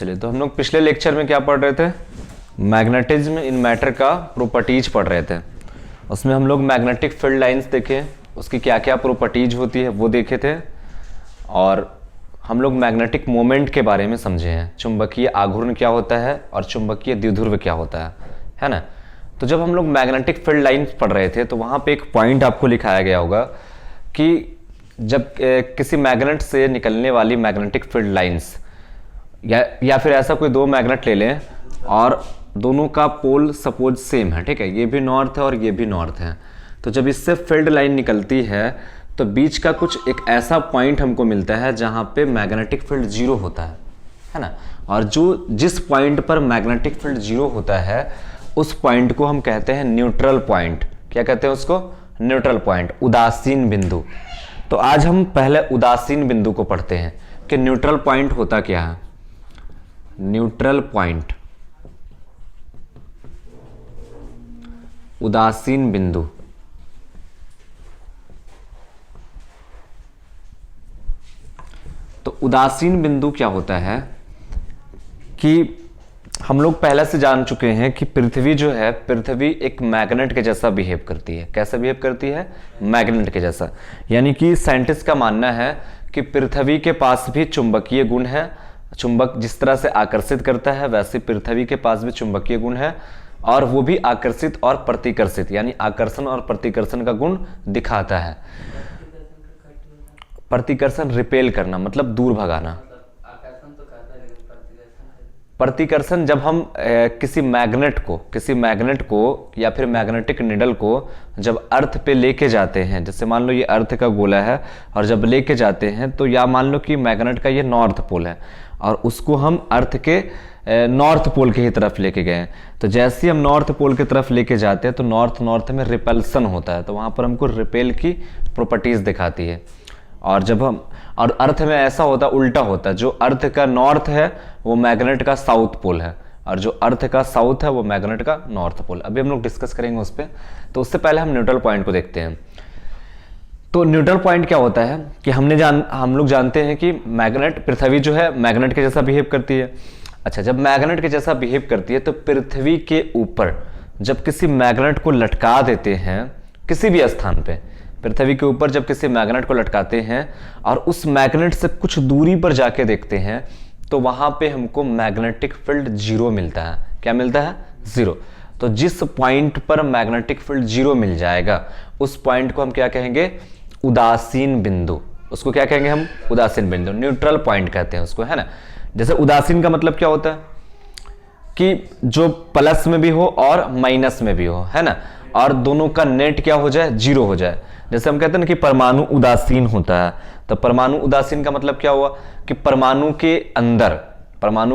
चलिए, तो हम लोग पिछले लेक्चर में क्या पढ़ रहे थे? मैग्नेटिज्म इन मैटर का प्रॉपर्टीज पढ़ रहे थे। उसमें हम लोग मैग्नेटिक फील्ड लाइंस देखे, उसकी क्या क्या प्रॉपर्टीज होती है वो देखे थे, और हम लोग मैग्नेटिक मोमेंट के बारे में समझे हैं। चुंबकीय आघूर्ण क्या होता है और चुंबकीय द्विध्रुव क्या होता है ना। तो जब हम लोग मैग्नेटिक फील्ड लाइंस पढ़ रहे थे तो वहाँ पे एक पॉइंट आपको लिखाया गया होगा कि जब किसी मैग्नेट से निकलने वाली मैग्नेटिक फील्ड लाइंस या फिर ऐसा कोई दो मैग्नेट ले लें और दोनों का पोल सपोज सेम है, ठीक है, ये भी नॉर्थ है और ये भी नॉर्थ है, तो जब इससे फील्ड लाइन निकलती है तो बीच का कुछ एक ऐसा पॉइंट हमको मिलता है जहां पे मैग्नेटिक फील्ड जीरो होता है ना। और जिस पॉइंट पर मैग्नेटिक फील्ड जीरो होता है उस पॉइंट को हम कहते हैं न्यूट्रल पॉइंट। क्या कहते हैं उसको? न्यूट्रल पॉइंट, उदासीन बिंदु। तो आज हम पहले उदासीन बिंदु को पढ़ते हैं कि न्यूट्रल पॉइंट होता क्या है। न्यूट्रल पॉइंट, उदासीन बिंदु। तो उदासीन बिंदु क्या होता है कि हम लोग पहले से जान चुके हैं कि पृथ्वी जो है, पृथ्वी एक मैग्नेट के जैसा बिहेव करती है। कैसा बिहेव करती है? मैग्नेट के जैसा। यानी कि साइंटिस्ट का मानना है कि पृथ्वी के पास भी चुंबकीय गुण है। चुंबक जिस तरह से आकर्षित करता है वैसे पृथ्वी के पास भी चुंबकीय गुण है, और वो भी आकर्षित और प्रतिकर्षित, यानी आकर्षण और प्रतिकर्षण का गुण दिखाता है। प्रतिकर्षण रिपेल करना मतलब दूर भगाना। प्रतिकर्षण जब हम किसी मैग्नेट को या फिर मैग्नेटिक निडल को जब अर्थ पे लेके जाते हैं, जैसे मान लो ये अर्थ का गोला है और जब लेके जाते हैं तो या मान लो कि मैग्नेट का ये नॉर्थ पोल है और उसको हम अर्थ के नॉर्थ पोल की ही तरफ लेके गए, तो जैसे ही हम नॉर्थ पोल की तरफ लेके जाते हैं तो नॉर्थ में रिपल्सन होता है, तो वहां पर हमको रिपेल की प्रॉपर्टीज दिखाती है। और जब हम अर्थ में ऐसा होता है, उल्टा होता है, जो अर्थ का नॉर्थ है वो मैग्नेट का साउथ पोल है, और जो अर्थ का साउथ है वो मैग्नेट का नॉर्थ पोल। अभी हम लोग डिस्कस करेंगे उस पर। तो उससे पहले हम न्यूट्रल पॉइंट को देखते हैं। तो न्यूट्रल पॉइंट क्या होता है कि हम लोग जानते हैं कि मैग्नेट, पृथ्वी जो है मैग्नेट के जैसा बिहेव करती है। अच्छा, जब मैग्नेट के जैसा बिहेव करती है तो पृथ्वी के ऊपर जब किसी मैग्नेट को लटका देते हैं किसी भी स्थान पे, पृथ्वी के ऊपर जब किसी मैग्नेट को लटकाते हैं और उस मैग्नेट से कुछ दूरी पर जाके देखते हैं तो वहां पे हमको मैग्नेटिक फील्ड जीरो मिलता है। क्या मिलता है? जीरो। तो जिस पॉइंट पर मैग्नेटिक फील्ड जीरो मिल जाएगा उस पॉइंट को हम क्या कहेंगे? उदासीन बिंदु। उसको क्या कहेंगे हम? उदासीन बिंदु, न्यूट्रल पॉइंट कहते हैं उसको, है ना। जैसे उदासीन का मतलब क्या होता है कि जो प्लस में भी हो और माइनस में भी हो, है ना, और दोनों का नेट क्या हो जाए? जीरो हो जाए। जैसे हम कहते हैं ना कि परमाणु उदासीन होता है, तो परमाणु उदासीन का मतलब क्या हुआ कि परमाणु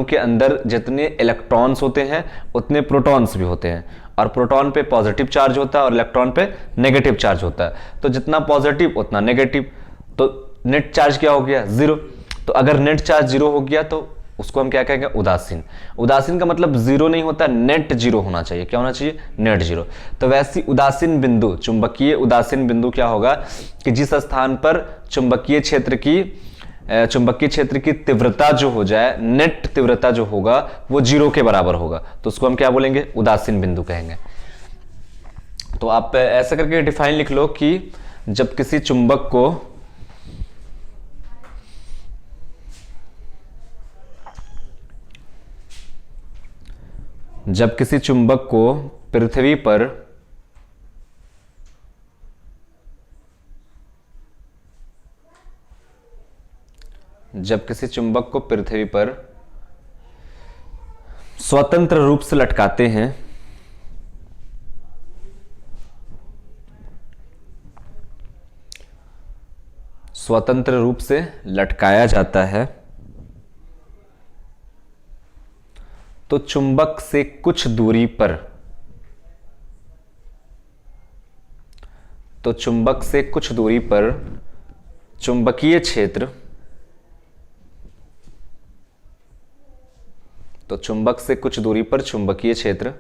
के अंदर जितने इलेक्ट्रॉन्स होते हैं उतने प्रोटॉन्स भी होते हैं, और प्रोटॉन पे पॉजिटिव चार्ज होता है और इलेक्ट्रॉन पे नेगेटिव चार्ज होता है। तो जितना पॉजिटिव उतना नेगेटिव, तो नेट चार्ज क्या हो गया? जीरो। तो अगर नेट चार्ज जीरो हो गया तो उसको हम क्या कहेंगे? उदासीन। उदासीन का मतलब जीरो नहीं होता, नेट जीरो होना चाहिए। क्या होना चाहिए? Net zero. तो वैसी उदासीन बिंदु, चुंबकीय उदासीन बिंदु क्या होगा कि जिस स्थान पर चुंबकीय क्षेत्र की तीव्रता जो हो जाए, नेट तीव्रता जो होगा वो जीरो के बराबर होगा, तो उसको हम क्या बोलेंगे? उदासीन बिंदु कहेंगे। तो आप ऐसा करके डिफाइन लिख लो कि जब किसी चुंबक को पृथ्वी पर स्वतंत्र रूप से लटकाते हैं स्वतंत्र रूप से लटकाया जाता है तो चुंबक से कुछ दूरी पर चुंबकीय क्षेत्र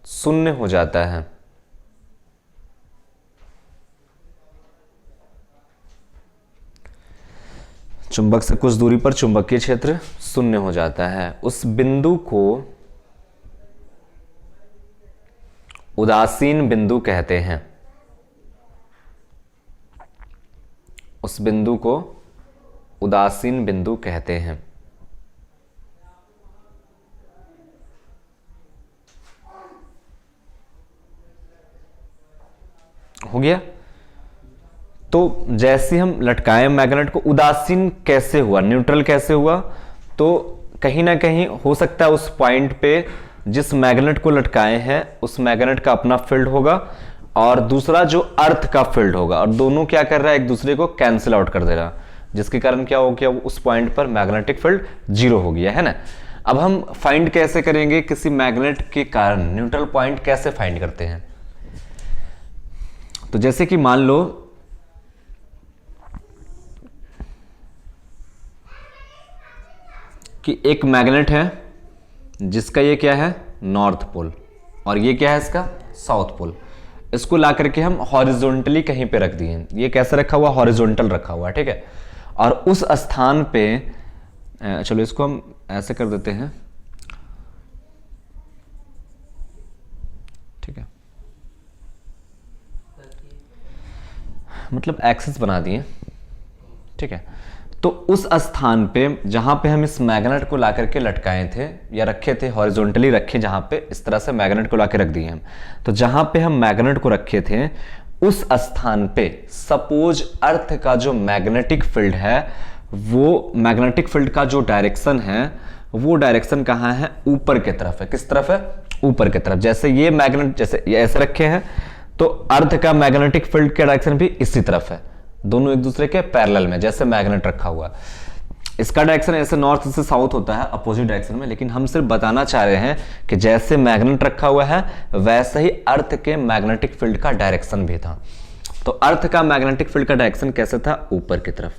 शून्य हो जाता है। चुंबक से कुछ दूरी पर चुंबकीय क्षेत्र शून्य हो जाता है। उस बिंदु को उदासीन बिंदु कहते हैं। उस बिंदु को उदासीन बिंदु कहते हैं। हो गया। तो जैसे हम लटकाए मैग्नेट को, उदासीन कैसे हुआ, न्यूट्रल कैसे हुआ, तो कहीं ना कहीं हो सकता है उस पॉइंट पे जिस मैग्नेट को लटकाए हैं उस मैग्नेट का अपना फील्ड होगा और दूसरा जो अर्थ का फील्ड होगा, और दोनों क्या कर रहा है, एक दूसरे को कैंसिल आउट कर दे रहा, जिसके कारण क्या हो गया, उस पॉइंट पर मैग्नेटिक फील्ड जीरो हो गया, है ना। अब हम फाइंड कैसे करेंगे किसी मैग्नेट के कारण न्यूट्रल पॉइंट कैसे फाइंड करते हैं? तो जैसे कि मान लो कि एक मैग्नेट है जिसका ये क्या है, नॉर्थ पोल, और ये क्या है इसका, साउथ पोल। इसको ला करके हम हॉरिजॉन्टली कहीं पे रख दिए। ये कैसे रखा हुआ, हॉरिजॉन्टल रखा हुआ है, ठीक है। और उस स्थान पे चलो इसको हम ऐसे कर देते हैं, ठीक है, मतलब एक्सिस बना दिए, ठीक है। तो उस स्थान पे जहां पे हम इस मैग्नेट को ला करके लटकाए थे या रखे थे, हॉरिजॉन्टली रखे, जहां पे इस तरह से मैग्नेट को ला के रख दिए हम, तो जहां पे हम मैग्नेट को रखे थे उस स्थान पे सपोज अर्थ का जो मैग्नेटिक फील्ड है, वो मैग्नेटिक फील्ड का जो डायरेक्शन है वो डायरेक्शन कहां है, ऊपर की तरफ है। किस तरफ है, ऊपर की तरफ। जैसे ये मैग्नेट जैसे ये ऐसे रखे हैं तो अर्थ का मैग्नेटिक फील्ड का डायरेक्शन भी इसी तरफ है, दोनों एक दूसरे के पैरेलल में, जैसे मैग्नेट रखा हुआ। इसका डायरेक्शन ऐसे नॉर्थ से साउथ होता है, अपोजिट डायरेक्शन में, लेकिन हम सिर्फ बताना चाह रहे हैं कि जैसे मैग्नेट रखा हुआ है वैसे ही अर्थ के मैग्नेटिक फील्ड का डायरेक्शन भी था। तो अर्थ का मैग्नेटिक फील्ड का डायरेक्शन कैसे था, ऊपर की तरफ।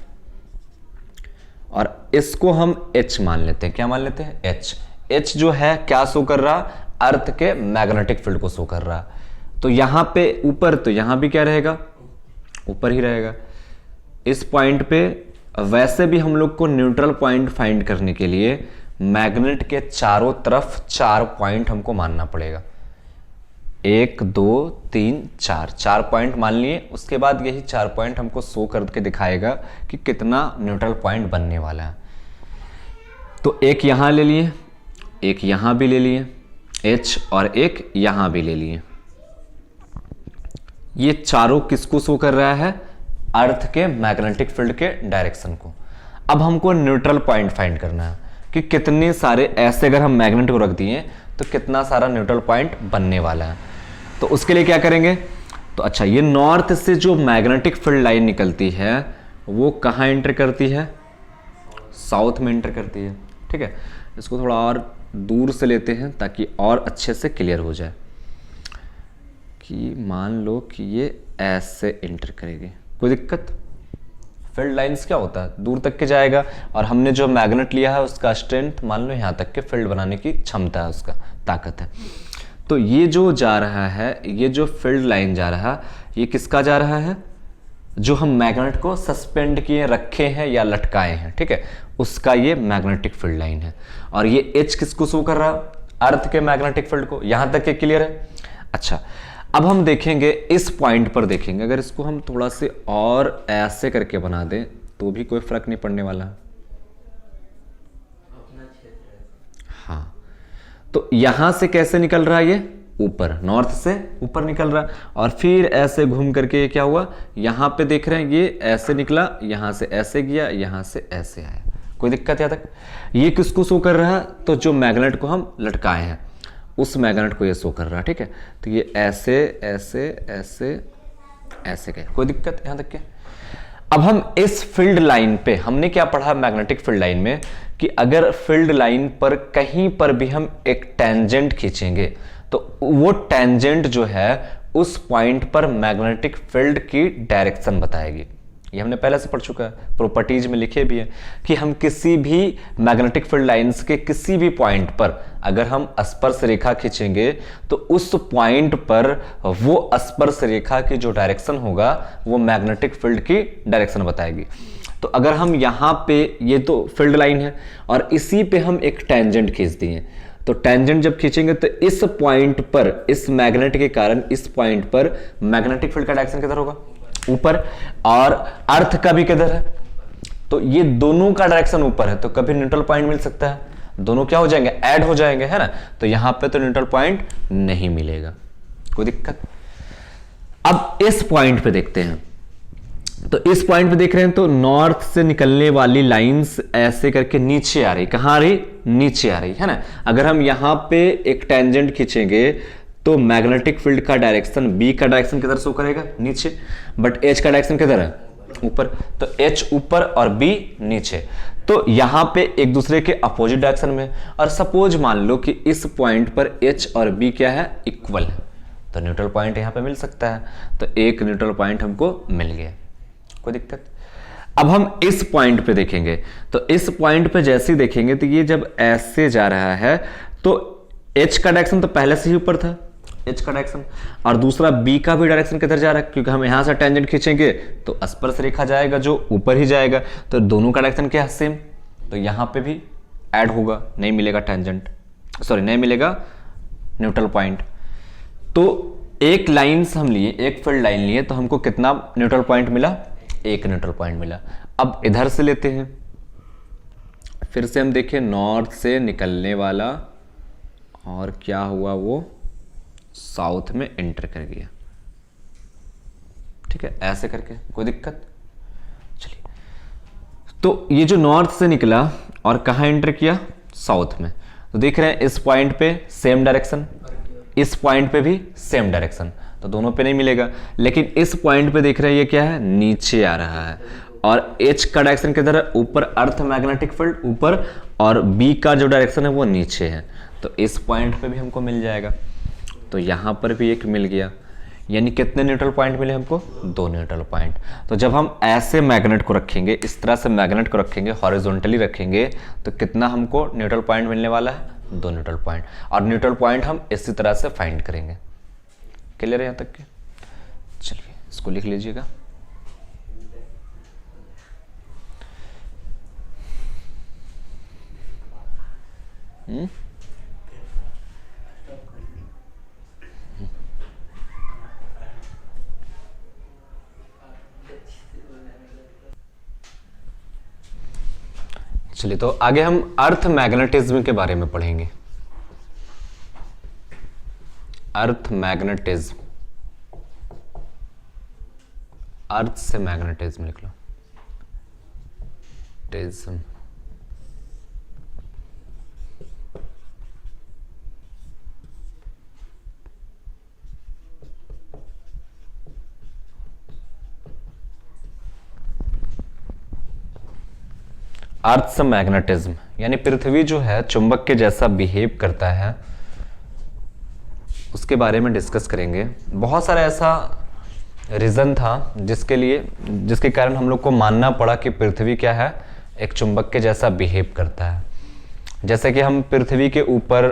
और इसको हम H मान लेते हैं। क्या मान लेते हैं, H। H जो है क्या शो कर रहा, अर्थ के मैग्नेटिक फील्ड को शो कर रहा। तो यहां पे ऊपर, तो यहां भी क्या रहेगा, ऊपर ही रहेगा। इस पॉइंट पे वैसे भी हम लोग को न्यूट्रल पॉइंट फाइंड करने के लिए मैग्नेट के चारों तरफ 4 पॉइंट हमको मानना पड़ेगा। 1 2 3 4 पॉइंट मान लिए। उसके बाद यही 4 पॉइंट हमको शो करके दिखाएगा कि कितना न्यूट्रल पॉइंट बनने वाला है। तो एक यहां ले लिए, एक यहां भी ले लिए H, और एक यहां भी ले लिए। ये चारों किसको शो कर रहा है, अर्थ के मैग्नेटिक फील्ड के डायरेक्शन को। अब हमको न्यूट्रल पॉइंट फाइंड करना है कि कितने सारे ऐसे, अगर हम मैग्नेट को रख दिए तो कितना सारा न्यूट्रल पॉइंट बनने वाला है। तो उसके लिए क्या करेंगे, तो अच्छा, ये नॉर्थ से जो मैग्नेटिक फील्ड लाइन निकलती है वो कहां एंटर करती है, साउथ में एंटर करती है, ठीक है। इसको थोड़ा और दूर से लेते हैं ताकि और अच्छे से क्लियर हो जाए। कि मान लो कि ये ऐसे एंटर करेगी, कोई दिक्कत, फील्ड लाइंस क्या होता है, दूर तक के जाएगा, और हमने जो मैग्नेट लिया है उसका स्ट्रेंथ मान लो यहां तक के फील्ड बनाने की क्षमता है, उसका ताकत है। तो ये जो जा रहा है, ये जो फील्ड लाइन जा रहा है, ये किसका जा रहा है, जो हम मैग्नेट को सस्पेंड किए रखे हैं या लटकाए हैं, ठीक है, उसका ये मैग्नेटिक फील्ड लाइन है। और ये H किसको शो कर रहा, अर्थ के मैग्नेटिक फील्ड को। यहां तक के क्लियर है। अच्छा, अब हम देखेंगे इस पॉइंट पर, देखेंगे अगर इसको हम थोड़ा से और ऐसे करके बना दें तो भी कोई फर्क नहीं पड़ने वाला। हाँ, तो यहां से कैसे निकल रहा है, ये ऊपर, नॉर्थ से ऊपर निकल रहा है, और फिर ऐसे घूम करके क्या हुआ, यहां पे देख रहे हैं ये ऐसे निकला, यहां से ऐसे गया, यहां से ऐसे आया। कोई दिक्कत यहां तक। ये किसको शो कर रहा है, तो जो मैग्नेट को हम लटकाए हैं उस मैग्नेट को ये शो कर रहा है, ठीक है। तो ये ऐसे ऐसे ऐसे ऐसे गए, कोई दिक्कत यहां तक के। अब हम इस फील्ड लाइन पे, हमने क्या पढ़ा मैग्नेटिक फील्ड लाइन में, कि अगर फील्ड लाइन पर कहीं पर भी हम एक टेंजेंट खींचेंगे तो वो टेंजेंट जो है उस पॉइंट पर मैग्नेटिक फील्ड की डायरेक्शन बताएगी। ये हमने पहले से पढ़ चुका है, प्रॉपर्टीज में लिखे भी है कि हम किसी भी मैग्नेटिक फील्ड लाइंस के किसी भी पॉइंट पर अगर हम स्पर्श रेखा खींचेंगे तो उस पॉइंट पर वो स्पर्श रेखा की जो डायरेक्शन होगा वो मैग्नेटिक फील्ड की डायरेक्शन बताएगी। तो अगर हम यहाँ पे, ये तो फील्ड लाइन है और इसी पे हम एक टेंजेंट खींच दिए, तो टेंजेंट जब खींचेंगे तो इस पॉइंट पर, इस मैग्नेट के कारण इस पॉइंट पर मैग्नेटिक फील्ड का डायरेक्शन किधर होगा? ऊपर। और अर्थ का भी किधर है? तो ये दोनों का डायरेक्शन ऊपर है, तो कभी न्यूट्रल पॉइंट मिल सकता है? दोनों क्या हो जाएंगे? ऐड हो जाएंगे, है ना। तो यहां पे तो न्यूट्रल पॉइंट नहीं मिलेगा, कोई दिक्कत। अब इस पॉइंट पे देखते हैं, तो इस पॉइंट पे देख रहे हैं तो नॉर्थ से निकलने वाली लाइंस ऐसे करके नीचे आ रही, कहां आ रही? नीचे आ रही, है ना। अगर हम यहां पे एक टेंजेंट खींचेंगे तो मैग्नेटिक फील्ड का डायरेक्शन, बी का डायरेक्शन किधर शो करेगा? नीचे। बट एच का डायरेक्शन किधर है? ऊपर। तो एच ऊपर और बी नीचे, तो यहां पे एक दूसरे के अपोजिट डायरेक्शन में। और सपोज मान लो कि इस पॉइंट पर एच और बी क्या है? इक्वल है, तो न्यूट्रल पॉइंट यहां पे मिल सकता है। तो एक न्यूट्रल पॉइंट हमको मिल गया, कोई दिक्कत। अब हम इस पॉइंट पे देखेंगे, तो इस पॉइंट पे जैसे ही देखेंगे तो ये जब ऐसे जा रहा है तो एच का डायरेक्शन तो पहले से ही ऊपर था, एच का डायरेक्शन, और दूसरा बी का भी डायरेक्शन किधर जा रहा है? क्योंकि हम यहां से टेंजेंट खींचेंगे तो स्पर्श रेखा जाएगा जो ऊपर ही जाएगा, तो दोनों का डायरेक्शन क्या है? सेम। तो यहां पे भी ऐड होगा, नहीं मिलेगा टेंजेंट, सॉरी नहीं मिलेगा न्यूट्रल पॉइंट। तो एक लाइंस हम लिए, एक फील्ड लाइन लिए, तो हमको कितना न्यूट्रल पॉइंट मिला? एक न्यूट्रल पॉइंट मिला। अब इधर से लेते हैं, फिर से हम देखें नॉर्थ से निकलने वाला, और क्या हुआ? वो साउथ में एंटर कर गया, ठीक है, ऐसे करके, कोई दिक्कत। चलिए, तो ये जो नॉर्थ से निकला और कहां एंटर किया? साउथ में। तो देख रहे हैं इस पॉइंट पे सेम डायरेक्शन, इस पॉइंट पे भी सेम डायरेक्शन, तो दोनों पे नहीं मिलेगा। लेकिन इस पॉइंट पे देख रहे हैं ये क्या है? नीचे आ रहा है, और एच का डायरेक्शन किधर है? ऊपर, अर्थ मैग्नेटिक फील्ड ऊपर, और बी का जो डायरेक्शन है वो नीचे है, तो इस पॉइंट पे भी हमको मिल जाएगा। तो यहां पर भी एक मिल गया, यानी कितने न्यूट्रल पॉइंट मिले हमको? 2 न्यूट्रल पॉइंट। तो जब हम ऐसे मैग्नेट को रखेंगे, इस तरह से मैग्नेट को रखेंगे, हॉरिजॉन्टली रखेंगे, तो कितना हमको न्यूट्रल पॉइंट मिलने वाला है? 2 न्यूट्रल पॉइंट। और न्यूट्रल पॉइंट हम इसी तरह से फाइंड करेंगे। क्लियर है यहां तक के? चलिए इसको लिख लीजिएगा। चलिए, तो आगे हम अर्थ मैग्नेटिज्म के बारे में पढ़ेंगे। अर्थ मैग्नेटिज्म, अर्थ से मैग्नेटिज्म लिख लो, टिज्म। अर्थ से मैग्नेटिज्म यानी पृथ्वी जो है चुंबक के जैसा बिहेव करता है, उसके बारे में डिस्कस करेंगे। बहुत सारा ऐसा रीजन था जिसके कारण हम लोग को मानना पड़ा कि पृथ्वी क्या है? एक चुंबक के जैसा बिहेव करता है। जैसे कि हम पृथ्वी के ऊपर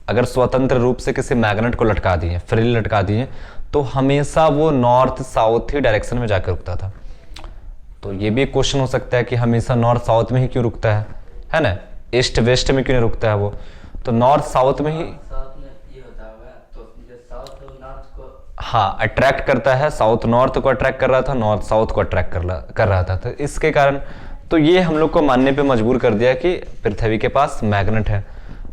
अगर स्वतंत्र रूप से किसी मैग्नेट को लटका दिए, फ्रीली लटका दिए, तो हमेशा वो नॉर्थ साउथ ही डायरेक्शन में जाकर रुकता था। तो ये भी क्वेश्चन हो सकता है कि हमेशा नॉर्थ साउथ में ही क्यों रुकता है ना? ईस्ट वेस्ट में क्यों नहीं रुकता है वो? तो नॉर्थ साउथ में ही हाँ अट्रैक्ट करता है, साउथ नॉर्थ को अट्रैक्ट कर रहा था, नॉर्थ साउथ को अट्रैक्ट कर रहा था। तो इसके कारण तो ये हम लोग को मानने पे मजबूर कर दिया कि पृथ्वी के पास मैग्नेट है।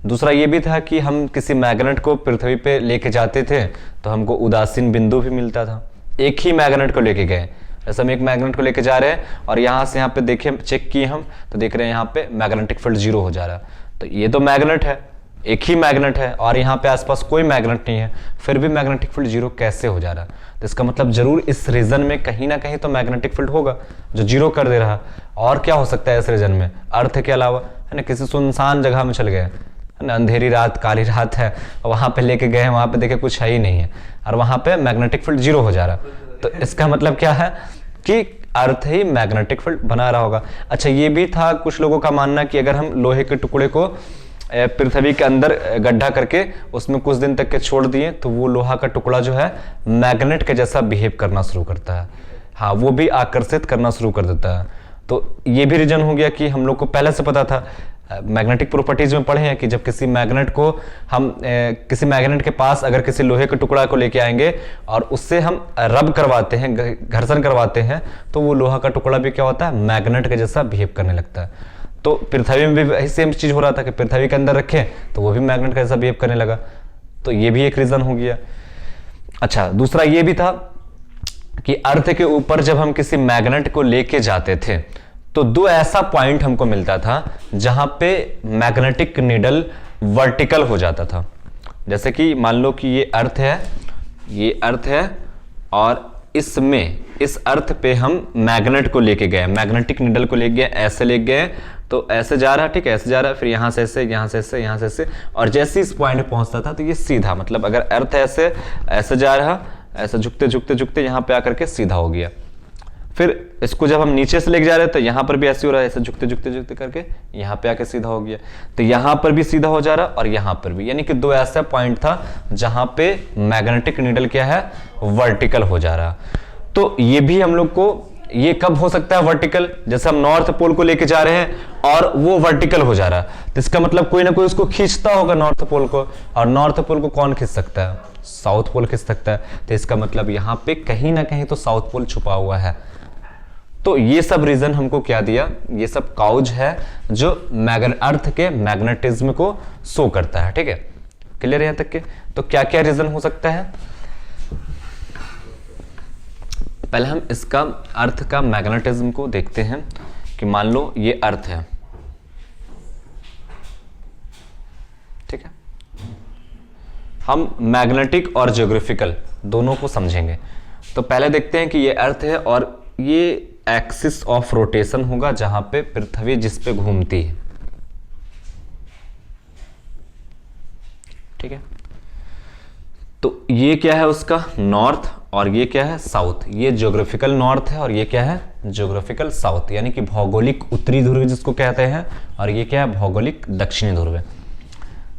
दूसरा ये भी था कि हम किसी मैग्नेट को पृथ्वी पे लेके जाते थे तो हमको उदासीन बिंदु भी मिलता था। एक ही मैग्नेट को लेके गए, जैसे हम एक मैग्नेट को लेके जा रहे हैं और यहाँ से यहाँ पे देखे, चेक किए हम तो देख रहे हैं यहाँ पे मैग्नेटिक फील्ड 0 हो जा रहा है। तो ये तो मैग्नेट है, एक ही मैग्नेट है और यहाँ पे आसपास कोई मैग्नेट नहीं है, फिर भी मैग्नेटिक फील्ड 0 कैसे हो जा रहा है? तो इसका मतलब जरूर इस रीजन में कहीं ना कहीं तो मैग्नेटिक फील्ड होगा जो 0 कर दे रहा है। और क्या हो सकता है इस रीजन में अर्थ के अलावा? है ना, किसी सुनसान जगह में चल गए, है ना, अंधेरी रात काली रात है, वहां पे लेके गए, वहां पे देखे कुछ है ही नहीं है और वहां पे मैग्नेटिक फील्ड 0 हो जा रहा है। तो इसका मतलब क्या है कि अर्थ ही मैग्नेटिक फील्ड बना रहा होगा। अच्छा, ये भी था कुछ लोगों का मानना कि अगर हम लोहे के टुकड़े को पृथ्वी के अंदर गड्ढा करके उसमें कुछ दिन तक के छोड़ दिए तो वो लोहा का टुकड़ा जो है मैग्नेट के जैसा बिहेव करना शुरू करता है। हाँ, वो भी आकर्षित करना शुरू कर देता है। तो ये भी रीजन हो गया कि हम लोग को पहले से पता था, मैग्नेटिक प्रॉपर्टीज में पढ़े हैं कि जब किसी मैग्नेट को हम किसी मैग्नेट के पास अगर किसी लोहे के टुकड़ा को लेके आएंगे और उससे हम रब करवाते हैं, घर्षण करवाते हैं, तो वो लोहा का टुकड़ा भी क्या होता है, मैग्नेट के जैसा बिहेव करने लगता है। तो पृथ्वी में भी वही सेम चीज हो रहा था कि पृथ्वी के अंदर रखें तो वो भी मैग्नेट का जैसा बिहेव करने लगा। तो ये भी एक रीजन हो गया। अच्छा, दूसरा ये भी था कि अर्थ के ऊपर जब हम किसी मैग्नेट को लेके जाते थे तो दो ऐसा पॉइंट हमको मिलता था जहां पे मैग्नेटिक नीडल वर्टिकल हो जाता था। जैसे कि मान लो कि ये अर्थ है, ये अर्थ है और इसमें इस अर्थ पे हम मैग्नेट को लेके गए, मैग्नेटिक नीडल को लेके गए, ऐसे लेके गए, तो ऐसे जा रहा है, ठीक है, ऐसे जा रहा है, फिर यहां से ऐसे, यहां से ऐसे, यहां से ऐसे, और जैसे इस पॉइंट पे पहुंचता था तो ये सीधा, मतलब अगर अर्थ ऐसे ऐसे जा रहा, ऐसे झुकते झुकते झुकते यहां पे आकर के सीधा हो गया। फिर इसको जब हम नीचे से लेके जा रहे हैं तो यहां पर भी ऐसे हो रहा है, ऐसे झुकते झुकते झुकते करके यहां पे आके सीधा हो गया। तो यहां पर भी सीधा हो जा रहा और यहां पर भी, यानी कि दो ऐसा पॉइंट था जहां पे मैग्नेटिक नीडल क्या है, वर्टिकल हो जा रहा। तो ये भी हम लोग को, ये कब हो सकता है वर्टिकल, जैसे हम नॉर्थ पोल को लेके जा रहे हैं और वो वर्टिकल हो जा रहा है, तो इसका मतलब कोई ना कोई उसको खींचता होगा नॉर्थ पोल को, और नॉर्थ पोल को कौन खींच सकता है, साउथ पोल खींच सकता है। तो इसका मतलब यहां पे कहीं ना कहीं तो साउथ पोल छुपा हुआ है। तो ये सब रीजन हमको क्या दिया, ये सब काउज है जो अर्थ के मैग्नेटिज्म को शो करता है। ठीक है, क्लियर यहां तक के? तो क्या क्या रीजन हो सकता है, पहले हम इसका अर्थ का मैग्नेटिज्म को देखते हैं कि मान लो ये अर्थ है, ठीक है, हम मैग्नेटिक और ज्योग्राफिकल दोनों को समझेंगे। तो पहले देखते हैं कि ये अर्थ है और ये एक्सिस ऑफ रोटेशन होगा जहां पे पृथ्वी जिस पे घूमती है, ठीक है। तो ये क्या है उसका नॉर्थ और ये क्या है साउथ, ये ज्योग्राफिकल नॉर्थ है और ये क्या है ज्योग्राफिकल साउथ, यानी कि भौगोलिक उत्तरी ध्रुव जिसको कहते हैं, और ये क्या है भौगोलिक दक्षिणी ध्रुव है।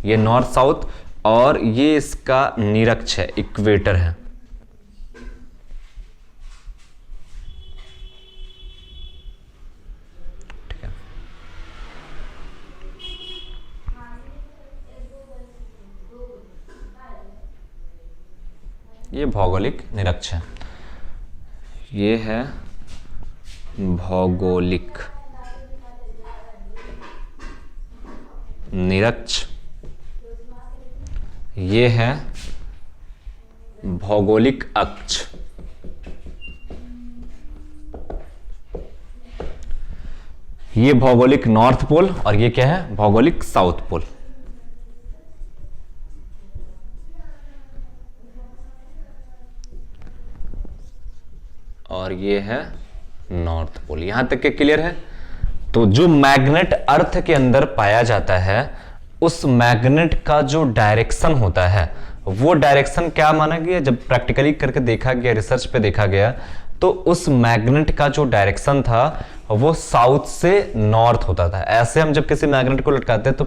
ये नॉर्थ साउथ, और ये इसका निरक्ष है, इक्वेटर है। ठीक है, ये भौगोलिक निरक्ष है, ये है भौगोलिक निरक्ष, ये है भौगोलिक अक्ष। ये भौगोलिक नॉर्थ पोल और ये क्या है भौगोलिक साउथ पोल। और ये है नॉर्थ पोल। यहां तक के क्लियर है? तो जो मैग्नेट अर्थ के अंदर पाया जाता है उस मैग्नेट का जो डायरेक्शन होता है वो डायरेक्शन क्या माना गया, जब प्रैक्टिकली करके देखा गया, रिसर्च पे देखा गया, तो उस मैग्नेट का जो डायरेक्शन था वो साउथ से नॉर्थ होता था। ऐसे हम जब किसी मैग्नेट को लटकाते हैं तो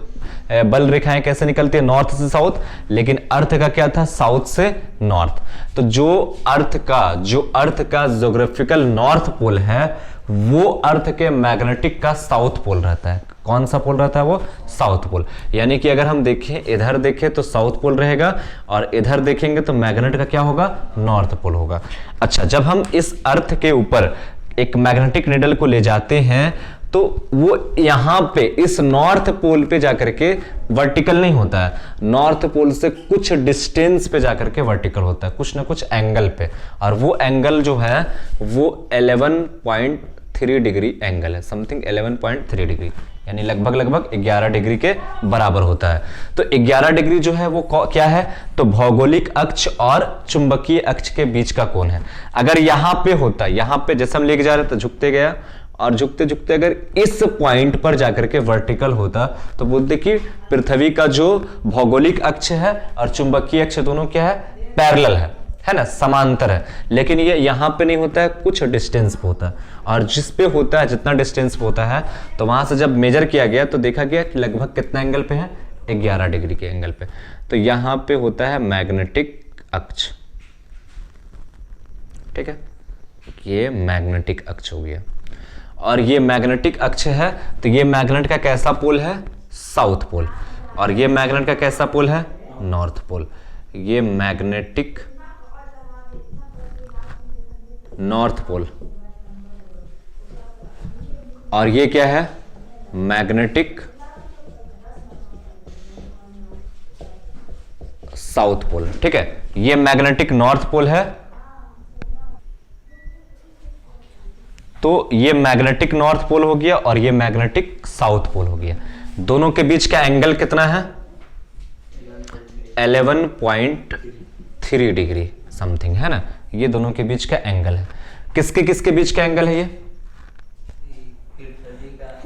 बल रेखाएं कैसे निकलती है, नॉर्थ से साउथ, लेकिन अर्थ का क्या था साउथ से नॉर्थ। तो जो अर्थ का ज्योग्राफिकल नॉर्थ पोल है वो अर्थ के मैग्नेटिक का साउथ पोल रहता है। कौन सा पोल रहता है वो साउथ पोल। यानी कि अगर हम देखें, इधर देखें तो साउथ पोल रहेगा और इधर देखेंगे तो मैग्नेट का क्या होगा नॉर्थ पोल होगा। अच्छा, जब हम इस अर्थ के ऊपर एक मैग्नेटिक नीडल को ले जाते हैं तो वो यहां पे इस नॉर्थ पोल पे जाकर के वर्टिकल नहीं होता है, नॉर्थ पोल से कुछ डिस्टेंस पे जाकर के वर्टिकल होता है, कुछ ना कुछ एंगल पे, और वो एंगल जो है वो 11.3 डिग्री एंगल है, समथिंग 11.3 डिग्री, यानी लगभग 11 डिग्री के बराबर होता है। तो 11 डिग्री जो है वो क्या है, तो भौगोलिक अक्ष और चुंबकीय अक्ष के बीच का कोण है। अगर यहां पे होता, यहां पे जैसे हम लेके जा रहे थे झुकते गया और झुकते झुकते अगर इस पॉइंट पर जाकर के वर्टिकल होता तो बोलते कि पृथ्वी का जो भौगोलिक अक्ष है और चुंबकीय अक्ष दोनों क्या है पैरेलल है ना, समांतर है। लेकिन ये यहां पे नहीं होता है, कुछ डिस्टेंस पे होता है, और जिस पे होता है जितना डिस्टेंस पे होता है तो वहां से जब मेजर किया गया तो देखा गया कि लगभग कितना एंगल पे है 11 डिग्री के एंगल पे। तो यहां पे होता है मैग्नेटिक अक्ष, ठीक है, ये मैग्नेटिक अक्ष हो गया। और ये मैग्नेटिक अक्ष है, तो ये मैग्नेट का कैसा पोल है? South pole. और ये मैग्नेट का कैसा पोल है? North pole. ये मैग्नेटिक नॉर्थ पोल, और ये क्या है? Magnetic south pole. ठीक है, ये मैग्नेटिक नॉर्थ पोल है, तो ये मैग्नेटिक नॉर्थ पोल हो गया और ये मैग्नेटिक साउथ पोल हो गया। दोनों के बीच का एंगल कितना है? 11.3 डिग्री समथिंग, है ना। ये दोनों के बीच का एंगल है। किसके किसके बीच का एंगल है ये?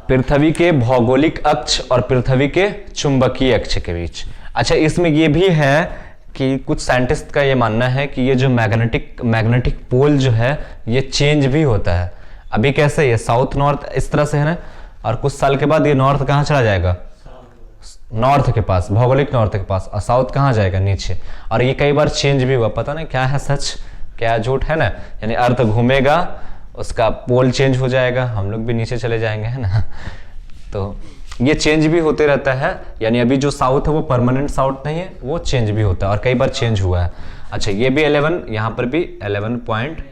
पृथ्वी के भौगोलिक अक्ष और पृथ्वी के चुंबकीय अक्ष के बीच। अच्छा, इसमें ये भी है कि कुछ साइंटिस्ट का ये मानना है कि ये जो मैग्नेटिक पोल जो है ये चेंज भी होता है। अभी कैसे ये साउथ नॉर्थ इस तरह से है ना, और कुछ साल के बाद ये नॉर्थ कहाँ चला जाएगा? नॉर्थ के पास, भौगोलिक नॉर्थ के पास, और साउथ कहाँ जाएगा? नीचे। और ये कई बार चेंज भी हुआ, पता नहीं क्या है सच क्या झूठ, है ना। यानी अर्थ घूमेगा, उसका पोल चेंज हो जाएगा, हम लोग भी नीचे चले जाएंगे, है ना। तो ये चेंज भी होते रहता है, यानी अभी जो साउथ है वो परमानेंट साउथ नहीं है, वो चेंज भी होता है और कई बार चेंज हुआ है। अच्छा, ये भी 11, यहाँ पर भी 11 पॉइंट।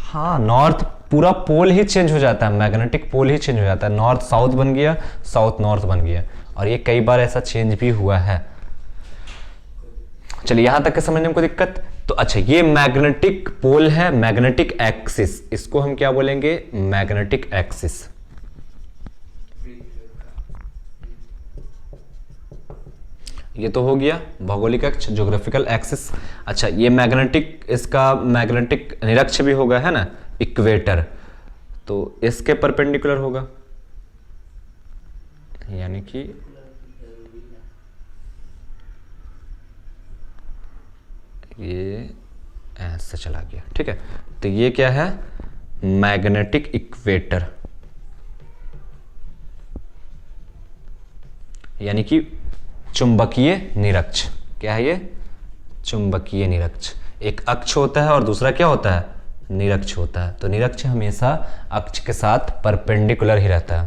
हाँ, नॉर्थ पूरा पोल ही चेंज हो जाता है, मैग्नेटिक पोल ही चेंज हो जाता है। नॉर्थ साउथ बन गया, साउथ नॉर्थ बन गया, और ये कई बार ऐसा चेंज भी हुआ है। चलिए, यहां तक के समझने में कोई दिक्कत? तो अच्छा, ये मैग्नेटिक पोल है, मैग्नेटिक एक्सिस, इसको हम क्या बोलेंगे? Magnetic axis. ये तो हो गया भौगोलिक अक्ष, ज्योग्राफिकल एक्सिस। अच्छा, ये मैग्नेटिक, इसका मैग्नेटिक निरक्ष भी होगा, है ना, इक्वेटर, तो इसके परपेंडिकुलर होगा, यानी कि ये ऐसे चला गया। ठीक है, तो ये क्या है? मैग्नेटिक इक्वेटर, यानी कि चुंबकीय निरक्ष। क्या है ये? चुंबकीय निरक्ष। एक अक्ष होता है और दूसरा क्या होता है? निरक्ष होता है। तो निरक्ष हमेशा अक्ष के साथ परपेंडिकुलर ही रहता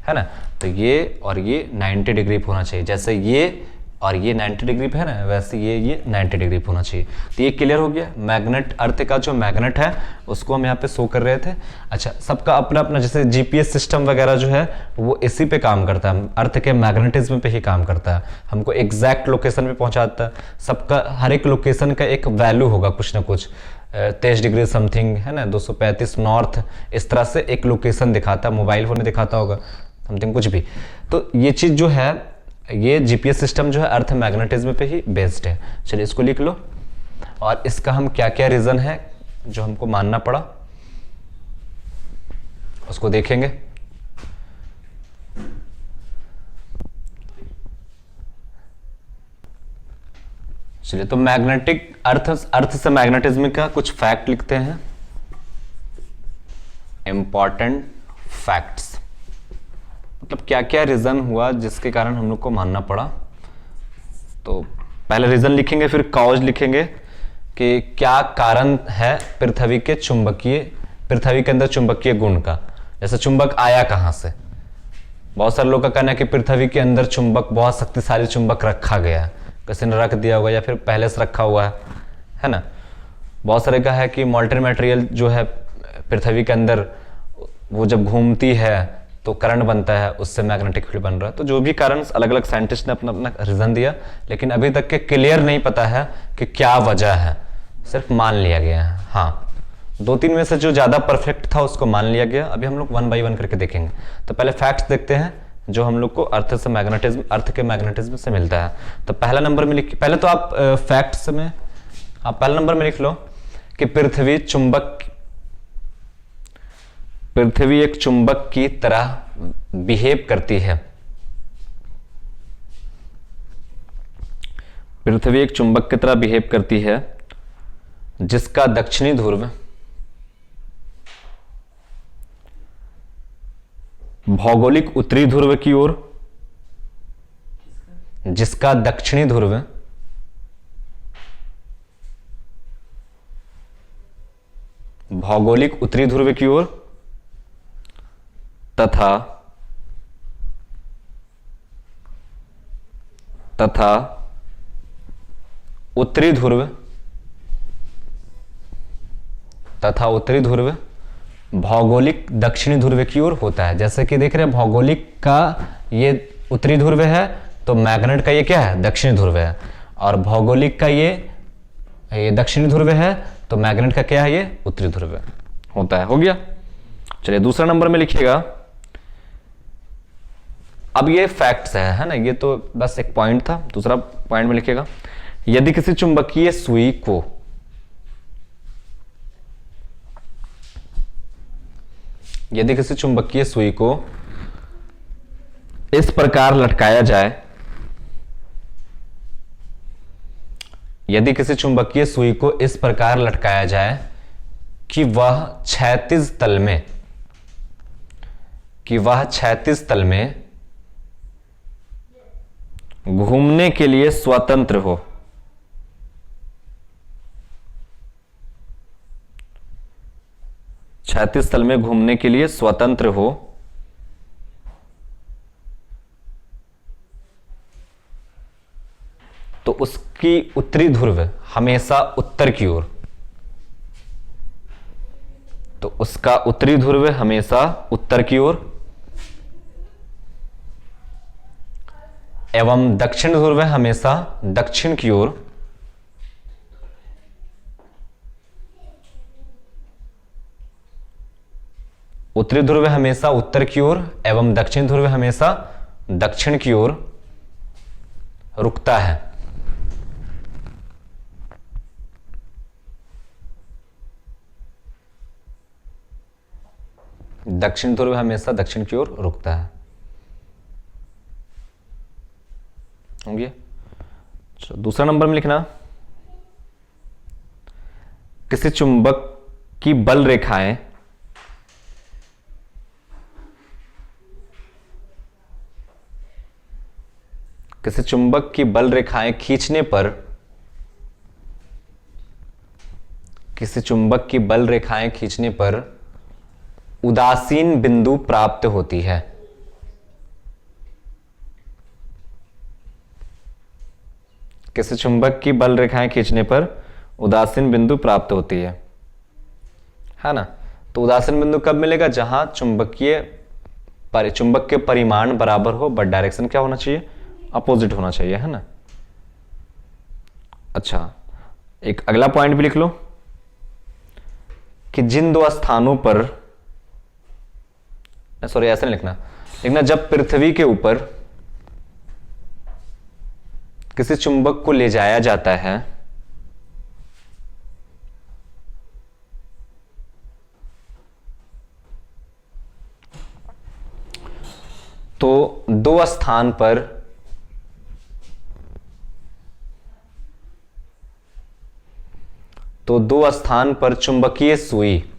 है ना। तो ये और ये 90 डिग्री पे होना चाहिए, जैसे ये और ये 90 डिग्री पे है ना, वैसे ये 90 डिग्री पे होना चाहिए। तो ये क्लियर हो गया। मैग्नेट, अर्थ का जो मैग्नेट है उसको हम यहाँ पे शो कर रहे थे। अच्छा, सबका अपना अपना, जैसे जीपीएस सिस्टम वगैरह जो है वो इसी पे काम करता है, अर्थ के मैग्नेटिज्म पे ही काम करता है, हमको एग्जैक्ट लोकेशन पे पहुंचाता है। सबका हर एक लोकेशन का एक वैल्यू होगा, कुछ ना कुछ 23 डिग्री समथिंग, है ना, 235 नॉर्थ, इस तरह से एक लोकेशन दिखाता है। मोबाइल फोन में दिखाता होगा समथिंग कुछ भी। तो ये चीज़ जो है, ये जीपीएस सिस्टम जो है अर्थ मैग्नेटिज्म पे ही बेस्ड है। चलिए, इसको लिख लो, और इसका हम क्या क्या रीजन है जो हमको मानना पड़ा उसको देखेंगे। चलिए, तो मैग्नेटिक अर्थ से मैग्नेटिज्म का कुछ फैक्ट लिखते हैं, इंपॉर्टेंट फैक्ट्स। मतलब क्या क्या रीजन हुआ जिसके कारण हम लोग को मानना पड़ा। तो पहले रीजन लिखेंगे, फिर कॉज लिखेंगे कि क्या कारण है पृथ्वी के अंदर चुंबकीय गुण का। जैसे चुंबक आया कहां से? बहुत सारे लोग का कहना है कि पृथ्वी के अंदर चुंबक, बहुत शक्तिशाली चुंबक रखा गया है, किसी ने रख दिया होगा या फिर पहले से रखा हुआ है ना। बहुत सारे का है कि मॉल्टेन मटेरियल जो है पृथ्वी के अंदर, वो जब घूमती है तो करंट बनता है, उससे मैग्नेटिक फील्ड बन रहा है। तो जो भी कारण, अलग अलग साइंटिस्ट ने अपना अपना रीजन दिया, लेकिन अभी तक के क्लियर नहीं पता है कि क्या वजह है, सिर्फ मान लिया गया है। हाँ, 2-3 में से जो ज्यादा परफेक्ट था उसको मान लिया गया। अभी हम लोग 1 बाय 1 करके देखेंगे। तो पहले फैक्ट्स देखते हैं जो हम लोग को अर्थ के मैग्नेटिज्म से मिलता है। तो पहला नंबर में पहले तो आप फैक्ट्स में आप पहला नंबर में लिख लो कि पृथ्वी एक चुंबक की तरह बिहेव करती है। पृथ्वी एक चुंबक की तरह बिहेव करती है, जिसका दक्षिणी ध्रुव भौगोलिक उत्तरी ध्रुव की ओर, जिसका दक्षिणी ध्रुव भौगोलिक उत्तरी ध्रुव की ओर तथा उत्तरी ध्रुव भौगोलिक दक्षिणी ध्रुव की ओर होता है। जैसे कि देख रहे हैं भौगोलिक का ये उत्तरी ध्रुव है, तो मैग्नेट का ये क्या है, दक्षिणी ध्रुव है। और भौगोलिक का ये दक्षिणी ध्रुव है, तो मैग्नेट का क्या है, ये उत्तरी ध्रुव होता है। हो गया। चलिए दूसरा नंबर में लिखिएगा। अब ये फैक्ट्स है ना, ये तो बस एक पॉइंट था। दूसरा पॉइंट में लिखिएगा, यदि किसी चुंबकीय सुई को इस प्रकार लटकाया जाए, कि वह क्षैतिज तल में घूमने के लिए स्वतंत्र हो। क्षैतिज तल में घूमने के लिए स्वतंत्र हो, तो उसकी उत्तरी ध्रुव हमेशा उत्तर की ओर, एवं दक्षिण ध्रुव हमेशा दक्षिण की ओर। उत्तरी ध्रुव हमेशा उत्तर की ओर एवं दक्षिण ध्रुव हमेशा दक्षिण की ओर रुकता है। दक्षिण ध्रुव हमेशा दक्षिण की ओर रुकता है। होंगे। दूसरा नंबर में लिखना, किसी चुंबक की बल रेखाएं खींचने पर उदासीन बिंदु प्राप्त होती है। किसी चुंबक की बल रेखाएं खींचने पर उदासीन बिंदु प्राप्त होती है ना। तो उदासीन बिंदु कब मिलेगा, जहां चुंबक के परिमाण बराबर हो, बट डायरेक्शन क्या होना चाहिए, अपोजिट होना चाहिए, है ना। अच्छा, एक अगला पॉइंट भी लिख लो कि जिन दो स्थानों पर, सॉरी ऐसे नहीं लिखना, जब पृथ्वी के ऊपर किसी चुंबक को ले जाया जाता है, तो दो स्थान पर चुंबकीय सुई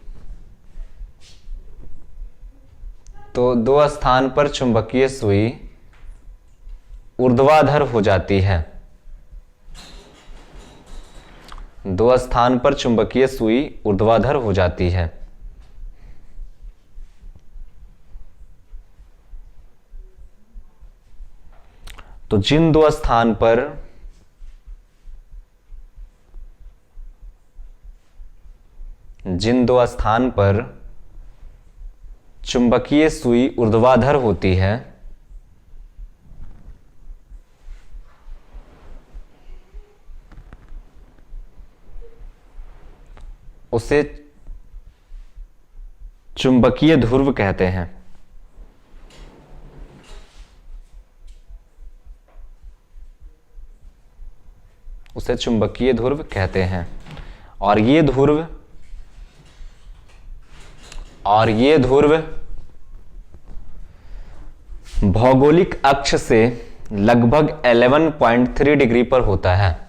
ऊर्ध्वाधर हो जाती है। दो स्थान पर चुंबकीय सुई ऊर्ध्वाधर हो जाती है। तो जिन दो स्थान पर चुंबकीय सुई ऊर्ध्वाधर होती है, उसे चुंबकीय ध्रुव कहते हैं। और ये ध्रुव भौगोलिक अक्ष से लगभग 11.3 डिग्री पर होता है।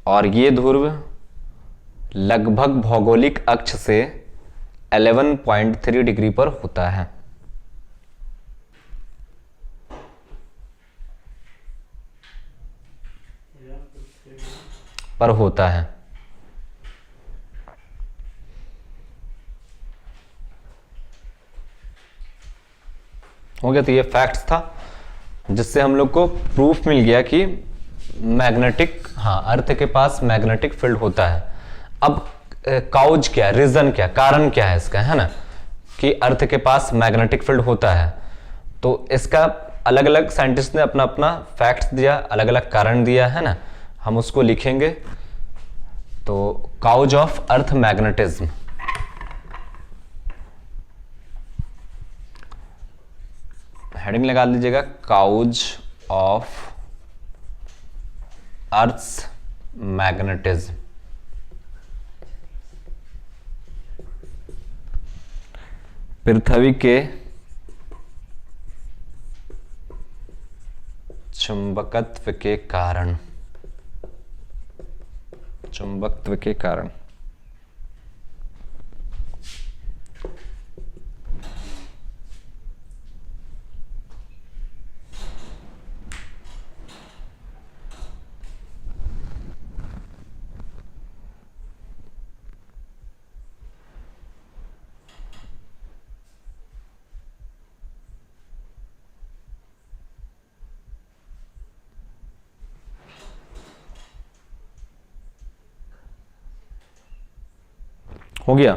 और ये ध्रुव लगभग भौगोलिक अक्ष से 11.3 डिग्री पर होता है। हो गया। तो ये फैक्ट्स था जिससे हम लोग को प्रूफ मिल गया कि मैग्नेटिक, हाँ, अर्थ के पास मैग्नेटिक फील्ड होता है। अब काउज क्या, रीजन क्या, कारण क्या है इसका, है ना, कि अर्थ के पास मैग्नेटिक फील्ड होता है। तो इसका अलग अलग साइंटिस्ट ने अपना अपना फैक्ट्स दिया, अलग अलग कारण दिया, है ना, हम उसको लिखेंगे। तो cause of earth magnetism, heading लगा लीजिएगा, काउज ऑफ अर्थ्स मैग्नेटिज्म। पृथ्वी के चुंबकत्व के कारण, चुंबकत्व के कारण। हो गया।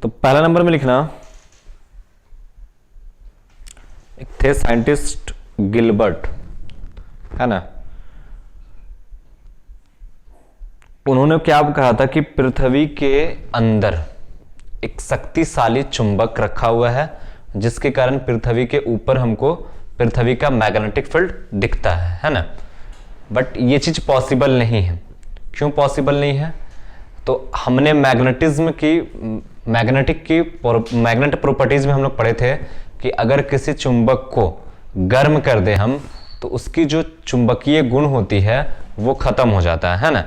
तो पहला नंबर में लिखना, एक थे साइंटिस्ट गिलबर्ट, है ना, उन्होंने क्या कहा था कि पृथ्वी के अंदर एक शक्तिशाली चुंबक रखा हुआ है जिसके कारण पृथ्वी के ऊपर हमको पृथ्वी का मैग्नेटिक फील्ड दिखता है ना। बट ये चीज पॉसिबल नहीं है। क्यों पॉसिबल नहीं है? तो हमने मैग्नेटिज्म की, मैग्नेट प्रॉपर्टीज में हम लोग पढ़े थे कि अगर किसी चुंबक को गर्म कर दे हम, तो उसकी जो चुंबकीय गुण होती है वो खत्म हो जाता है ना।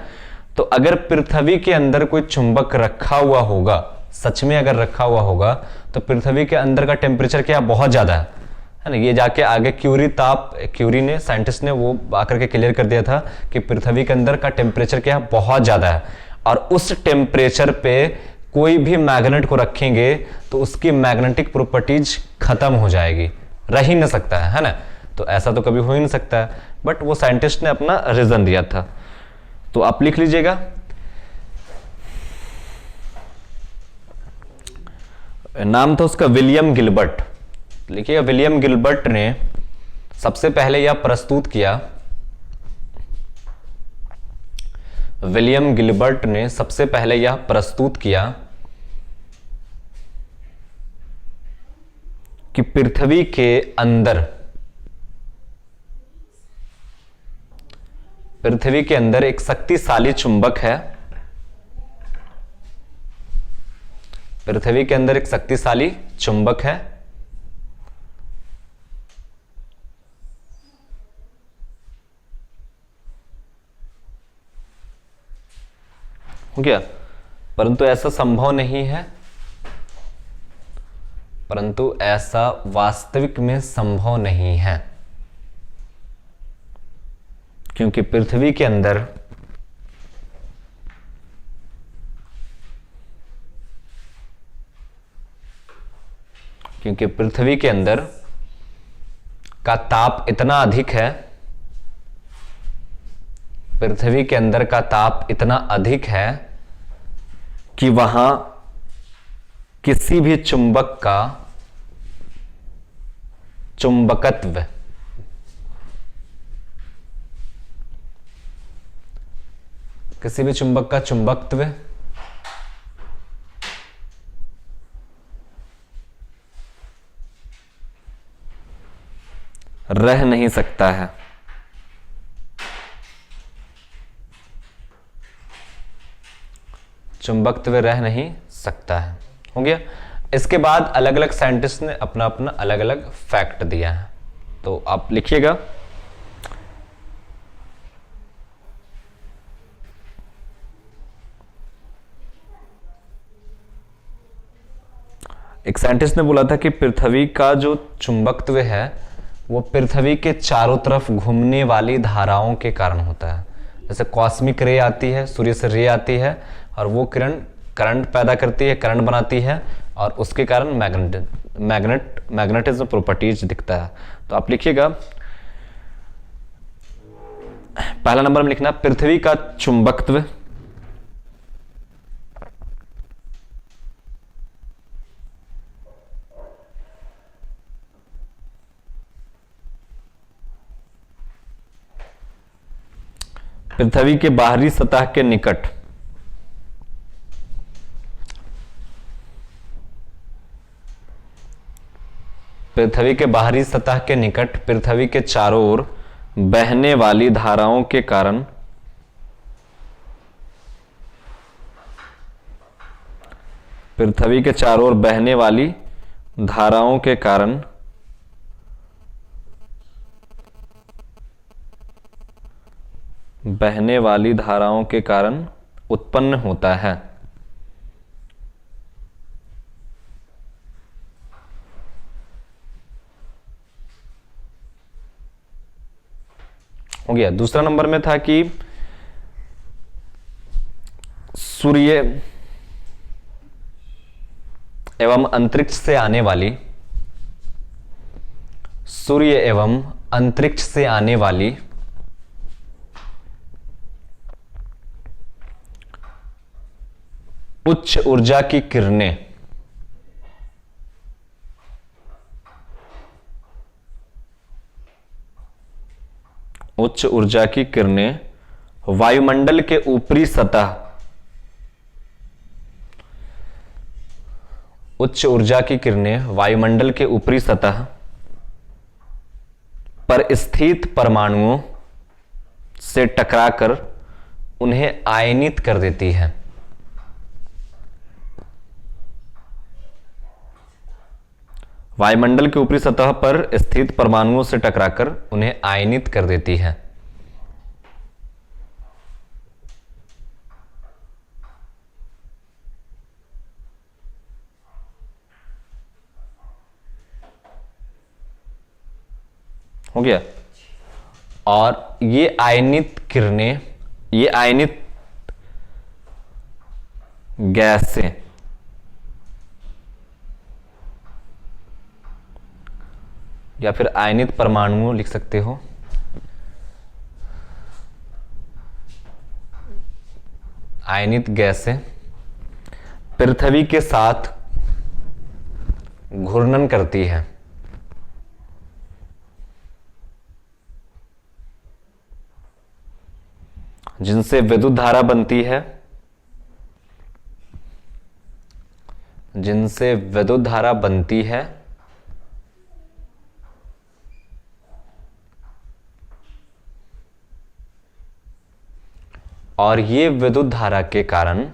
तो अगर पृथ्वी के अंदर कोई चुंबक रखा हुआ होगा, सच में अगर रखा हुआ होगा, तो पृथ्वी के अंदर का टेम्परेचर क्या बहुत ज्यादा है ना। ये जाके आगे क्यूरी ने, साइंटिस्ट ने वो आकर के क्लियर कर दिया था कि पृथ्वी के अंदर का टेम्परेचर क्या बहुत ज्यादा है, और उस टेम्परेचर पे कोई भी मैग्नेट को रखेंगे तो उसकी मैग्नेटिक प्रॉपर्टीज खत्म हो जाएगी, रह ही नहीं सकता है ना। तो ऐसा तो कभी हो ही नहीं सकता है, बट वो साइंटिस्ट ने अपना रीजन दिया था। तो आप लिख लीजिएगा, नाम था उसका विलियम गिलबर्ट। लिखिएगा, विलियम गिलबर्ट ने सबसे पहले यह प्रस्तुत किया, विलियम गिलबर्ट ने सबसे पहले यह प्रस्तुत किया कि पृथ्वी के अंदर एक शक्तिशाली चुंबक है। पृथ्वी के अंदर एक शक्तिशाली चुंबक है हो गया। परंतु ऐसा संभव नहीं है, परंतु ऐसा वास्तविक में संभव नहीं है, क्योंकि पृथ्वी के अंदर का ताप इतना अधिक है, पृथ्वी के अंदर का ताप इतना अधिक है कि वहां किसी भी चुंबक का चुंबकत्व, किसी भी चुंबक का चुंबकत्व रह नहीं सकता है। चुंबकत्व रह नहीं सकता है। हो गया। इसके बाद अलग अलग साइंटिस्ट ने अपना अपना अलग अलग फैक्ट दिया है, तो आप लिखिएगा, एक साइंटिस्ट ने बोला था कि पृथ्वी का जो चुंबकत्व है वो पृथ्वी के चारों तरफ घूमने वाली धाराओं के कारण होता है। जैसे कॉस्मिक रे आती है, सूर्य से रे आती है, और वो किरण करंट पैदा करती है, करंट बनाती है, और उसके कारण मैग्नेटिज्म प्रॉपर्टीज दिखता है। तो आप लिखिएगा, पहला नंबर में लिखना पृथ्वी का चुंबकत्व, पृथ्वी के बाहरी सतह के निकट पृथ्वी के बाहरी सतह के निकट पृथ्वी के चारों ओर बहने वाली धाराओं के कारण पृथ्वी के चारों ओर बहने वाली धाराओं के कारण उत्पन्न होता है। हो गया। दूसरा नंबर में था कि सूर्य एवं अंतरिक्ष से आने वाली उच्च ऊर्जा की किरणें वायुमंडल के ऊपरी सतह पर स्थित परमाणुओं से टकराकर उन्हें आयनित कर देती है। वायुमंडल के ऊपरी सतह पर स्थित परमाणुओं से टकराकर उन्हें आयनित कर देती है। हो गया। और ये आयनित गैसें या फिर आयनित परमाणुओं लिख सकते हो, आयनित गैसें पृथ्वी के साथ घूर्णन करती है, जिनसे विद्युत धारा बनती है, और ये विद्युत धारा के कारण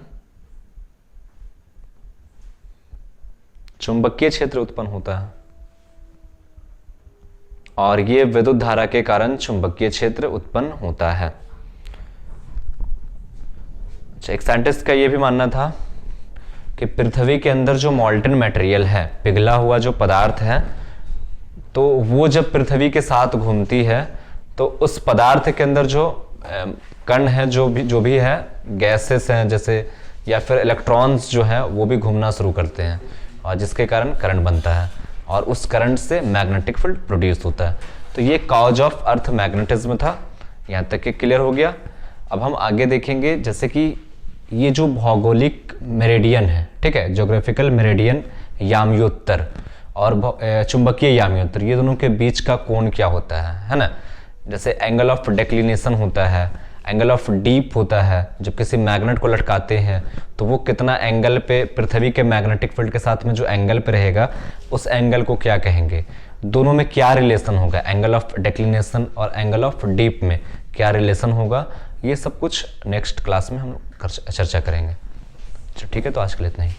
चुंबकीय क्षेत्र उत्पन्न होता है। अच्छा, एक साइंटिस्ट का यह भी मानना था कि पृथ्वी के अंदर जो मॉल्टन मटेरियल है, पिघला हुआ जो पदार्थ है, तो वो जब पृथ्वी के साथ घूमती है तो उस पदार्थ के अंदर जो कण है, जो भी है, गैसेस हैं जैसे, या फिर इलेक्ट्रॉन्स जो है वो भी घूमना शुरू करते हैं, और जिसके कारण करंट बनता है, और उस करंट से मैग्नेटिक फील्ड प्रोड्यूस होता है। तो ये कॉज ऑफ अर्थ मैग्नेटिज्म था। यहाँ तक कि क्लियर हो गया। अब हम आगे देखेंगे, जैसे कि ये जो भौगोलिक मेरिडियन है, ठीक है, ज्योग्राफिकल मेरिडियन याम्योत्तर और चुंबकीय याम्योत्तर, ये दोनों के बीच का कोण क्या होता है ना। जैसे एंगल ऑफ डेक्लिनेशन होता है, एंगल ऑफ डीप होता है। जब किसी मैग्नेट को लटकाते हैं तो वो कितना एंगल पे पृथ्वी के मैग्नेटिक फील्ड के साथ में जो एंगल पे रहेगा, उस एंगल को क्या कहेंगे। दोनों में क्या रिलेशन होगा, एंगल ऑफ डेक्लिनेशन और एंगल ऑफ डीप में क्या रिलेशन होगा, ये सब कुछ नेक्स्ट क्लास में हम चर्चा करेंगे। ठीक है, तो आज के लिए इतना ही।